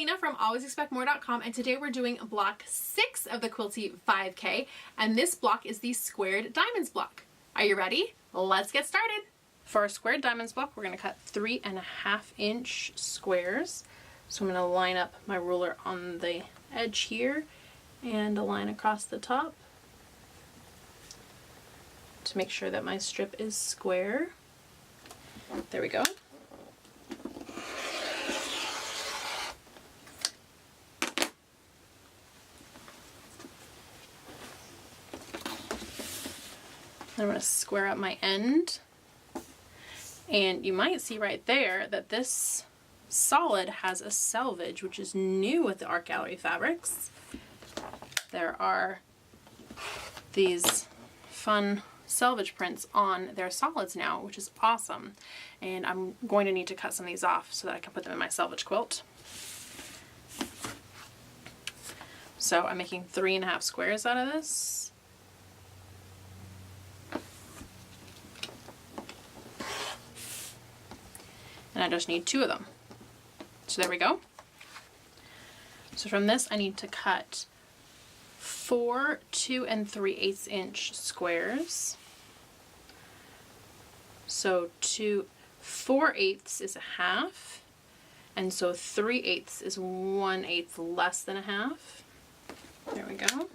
Lena from alwaysexpectmore.com, and today we're doing block 6 of the Quilty 5K, and this block is the squared diamonds block. Are you ready? Let's get started. For our squared diamonds block, we're going to cut 3.5-inch squares. So I'm going to line up my ruler on the edge here and a line across the top to make sure that my strip is square. There we go. I'm going to square up my end, and you might see right there that this solid has a selvage, which is new with the Art Gallery fabrics. There are these fun selvage prints on their solids now, which is awesome, and I'm going to need to cut some of these off so that I can put them in my selvage quilt. So I'm making 3.5 squares out of this. And I just need 2 of them. So there we go. So from this I need to cut 4 2 3/8 inch squares. So 4/8 is a half, and so 3/8 is 1/8 less than a half. There we go.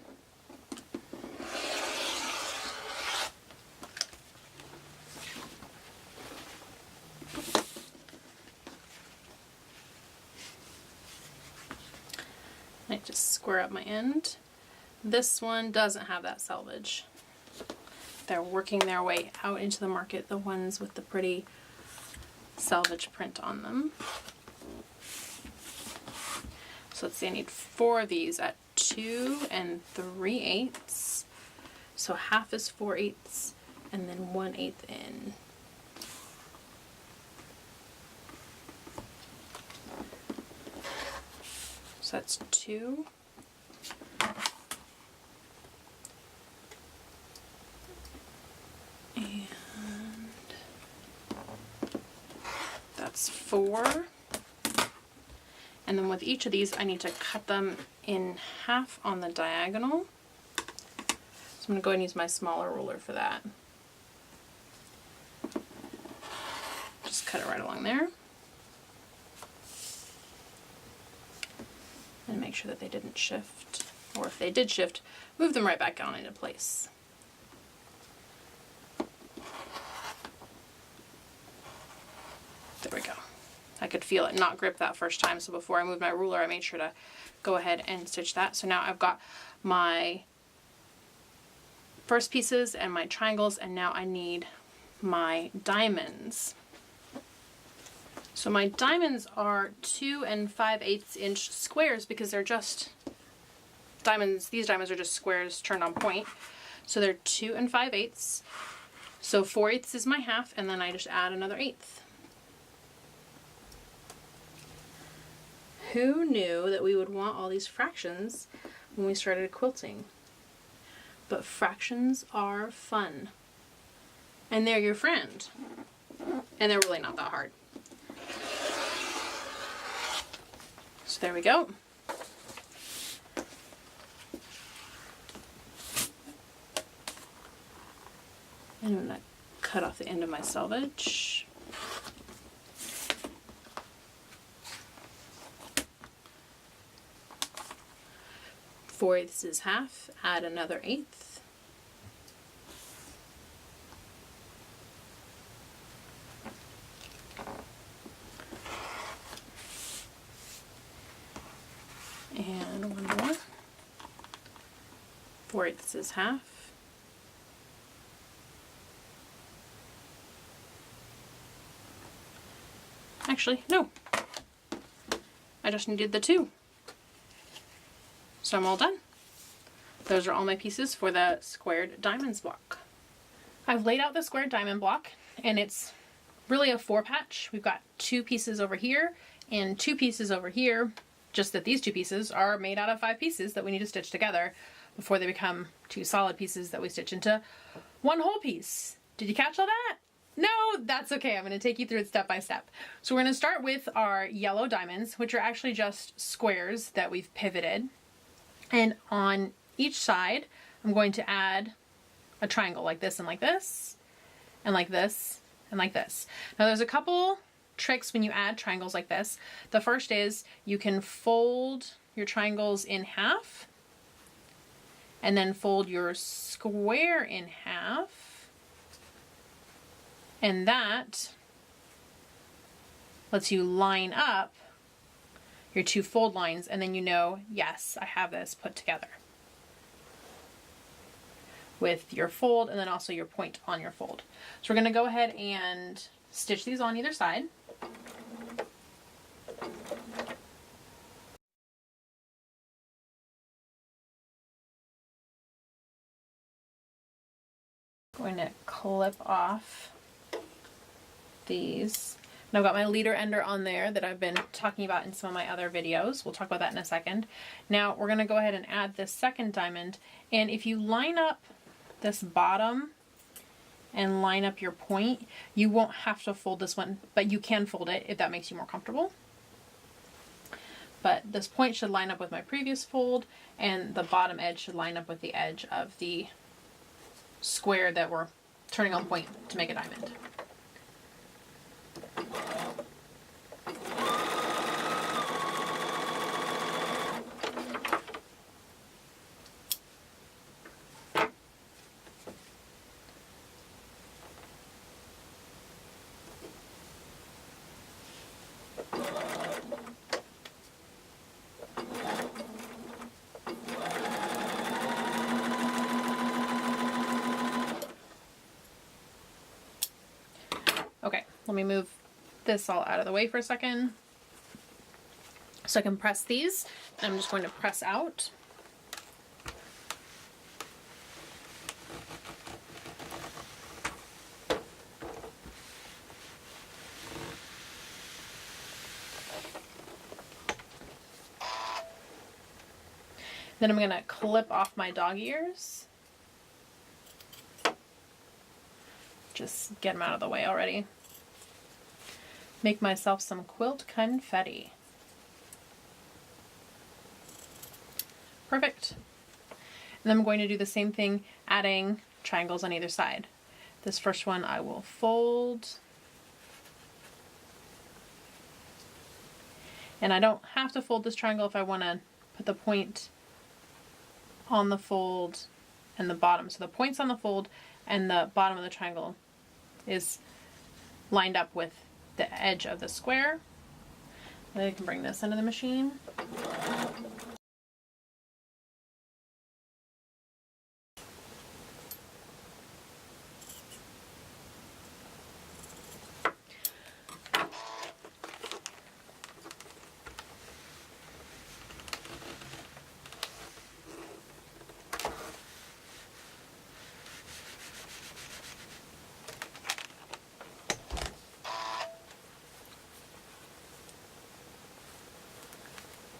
I just square up my end. This one doesn't have that selvage. They're working their way out into the market, the ones with the pretty selvage print on them. So let's see, I need 4 of these at 2 3/8. So half is 4/8 and then 1/8 in. So that's 2. And that's 4. And then with each of these, I need to cut them in half on the diagonal. So I'm going to go ahead and use my smaller ruler for that. Just cut it right along there. And make sure that they didn't shift, or if they did shift, move them right back down into place. There we go. I could feel it not grip that first time, so before I moved my ruler I made sure to go ahead and stitch that. So now I've got my first pieces and my triangles, and now I need my diamonds. So my diamonds are 2 5/8 inch squares because they're just diamonds. These diamonds are just squares turned on point. So they're 2 5/8. So 4/8 is my half, and then I just add another 1/8. Who knew that we would want all these fractions when we started quilting? But fractions are fun. And they're your friend. And they're really not that hard. So there we go. And I'm going to cut off the end of my selvage. Four eighths is half, add another 1/8. And one more. 4/8 is half. Actually, no. I just needed the 2. So I'm all done. Those are all my pieces for the squared diamonds block. I've laid out the squared diamond block, and it's really a 4-patch. We've got 2 pieces over here and 2 pieces over here. Just that these 2 pieces are made out of 5 pieces that we need to stitch together before they become 2 solid pieces that we stitch into 1 whole piece. Did you catch all that? No, that's okay. I'm going to take you through it step by step. So we're going to start with our yellow diamonds, which are actually just squares that we've pivoted. And on each side, I'm going to add a triangle like this and like this, and like this, and like this. Now there's a couple tricks when you add triangles like this. The first is you can fold your triangles in half, and then fold your square in half, and that lets you line up your two fold lines, and then you know, yes, I have this put together with your fold and then also your point on your fold. So we're going to go ahead and stitch these on either side. Going to clip off these. And I've got my leader ender on there that I've been talking about in some of my other videos. We'll talk about that in a second. Now we're going to go ahead and add this second diamond. And if you line up this bottom and line up your point, you won't have to fold this one, but you can fold it if that makes you more comfortable. But this point should line up with my previous fold, and the bottom edge should line up with the edge of the square that we're turning on point to make a diamond. Okay, let me move this all out of the way for a second so I can press these. I'm just going to press out. Then I'm going to clip off my dog ears. Just get them out of the way already. Make myself some quilt confetti. Perfect. And then I'm going to do the same thing, adding triangles on either side. This first one I will fold. And I don't have to fold this triangle if I want to put the point on the fold and the bottom. So the point's on the fold and the bottom of the triangle is lined up with the edge of the square. Then I can bring this into the machine.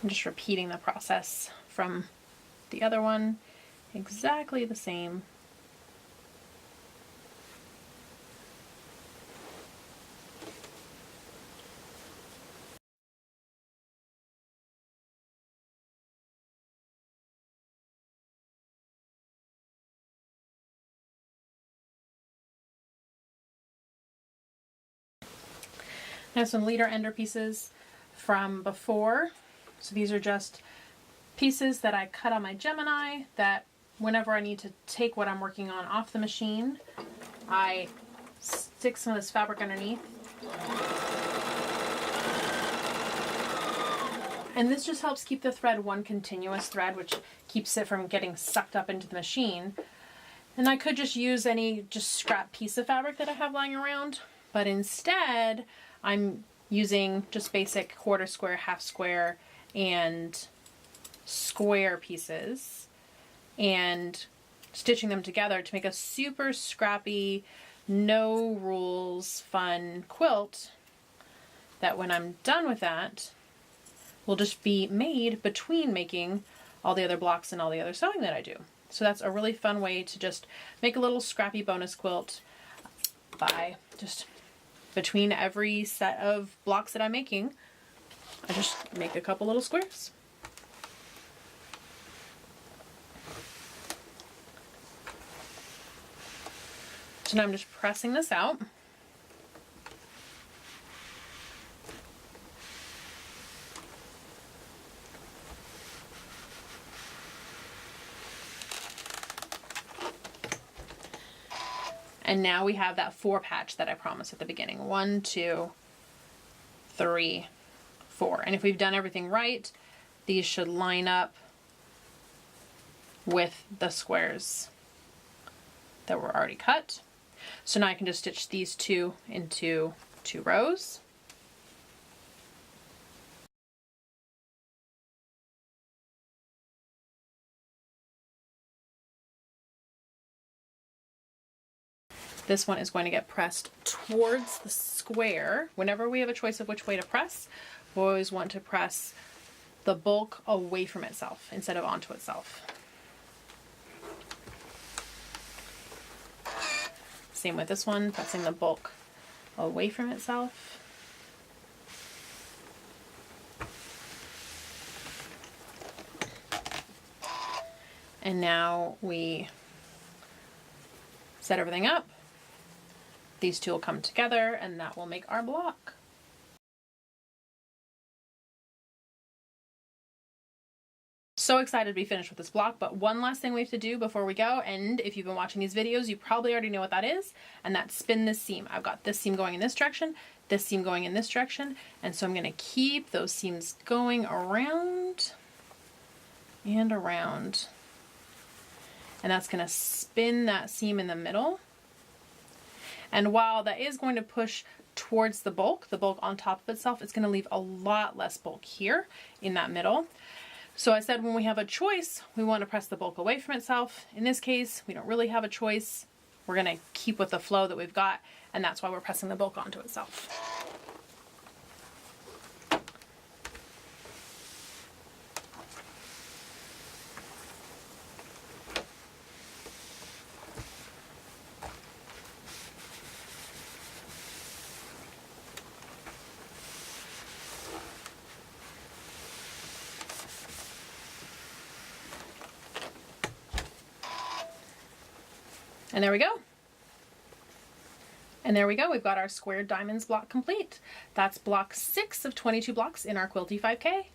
I'm just repeating the process from the other one, exactly the same. I have some leader ender pieces from before. So these are just pieces that I cut on my Gemini that whenever I need to take what I'm working on off the machine, I stick some of this fabric underneath. And this just helps keep the thread one continuous thread, which keeps it from getting sucked up into the machine. And I could just use any scrap piece of fabric that I have lying around, but instead I'm using just basic quarter square, half square, and square pieces and stitching them together to make a super scrappy, no rules, fun quilt that when I'm done with that will just be made between making all the other blocks and all the other sewing that I do. So that's a really fun way to just make a little scrappy bonus quilt. by just between every set of blocks that I'm making, I just make a couple little squares. So now I'm just pressing this out. And now we have that 4 patch that I promised at the beginning. 1, 2, 3, 4. And if we've done everything right, these should line up with the squares that were already cut. So now I can just stitch these 2 into 2 rows. This one is going to get pressed towards the square. Whenever we have a choice of which way to press, we always want to press the bulk away from itself instead of onto itself. Same with this one, pressing the bulk away from itself. And now we set everything up. These 2 will come together and that will make our block. So excited to be finished with this block, but one last thing we have to do before we go, and if you've been watching these videos, you probably already know what that is, and that's spin this seam. I've got this seam going in this direction, this seam going in this direction, and so I'm going to keep those seams going around and around. And that's going to spin that seam in the middle. And while that is going to push towards the bulk on top of itself, it's going to leave a lot less bulk here in that middle. So I said when we have a choice, we want to press the bulk away from itself. In this case, we don't really have a choice. We're going to keep with the flow that we've got, and that's why we're pressing the bulk onto itself. And there we go. And there we go. We've got our square diamonds block complete. That's block 6 of 22 blocks in our Quilty 5K.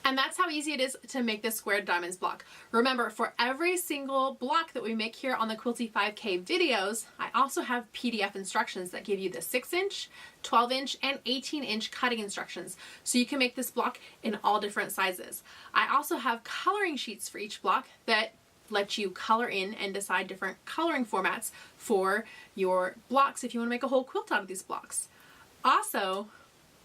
And that's how easy it is to make this squared diamonds block. Remember, for every single block that we make here on the Quilty 5K videos, I also have PDF instructions that give you the 6-inch, 12-inch, and 18-inch cutting instructions. So you can make this block in all different sizes. I also have coloring sheets for each block that let you color in and decide different coloring formats for your blocks if you want to make a whole quilt out of these blocks. Also,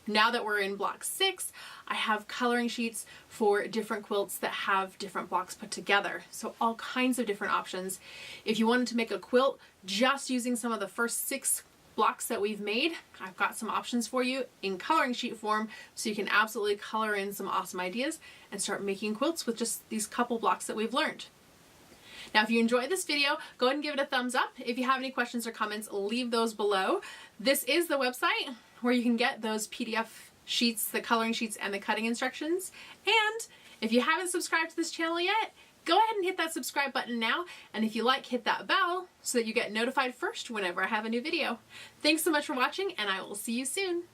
now that we're in block 6, I have coloring sheets for different quilts that have different blocks put together. So all kinds of different options. If you wanted to make a quilt just using some of the first 6 blocks that we've made, I've got some options for you in coloring sheet form, so you can absolutely color in some awesome ideas and start making quilts with just these couple blocks that we've learned. Now, if you enjoyed this video, go ahead and give it a thumbs up. If you have any questions or comments, leave those below. This is the website where you can get those PDF sheets, the coloring sheets, and the cutting instructions. And if you haven't subscribed to this channel yet, go ahead and hit that subscribe button now. And if you like, hit that bell so that you get notified first whenever I have a new video. Thanks so much for watching, and I will see you soon.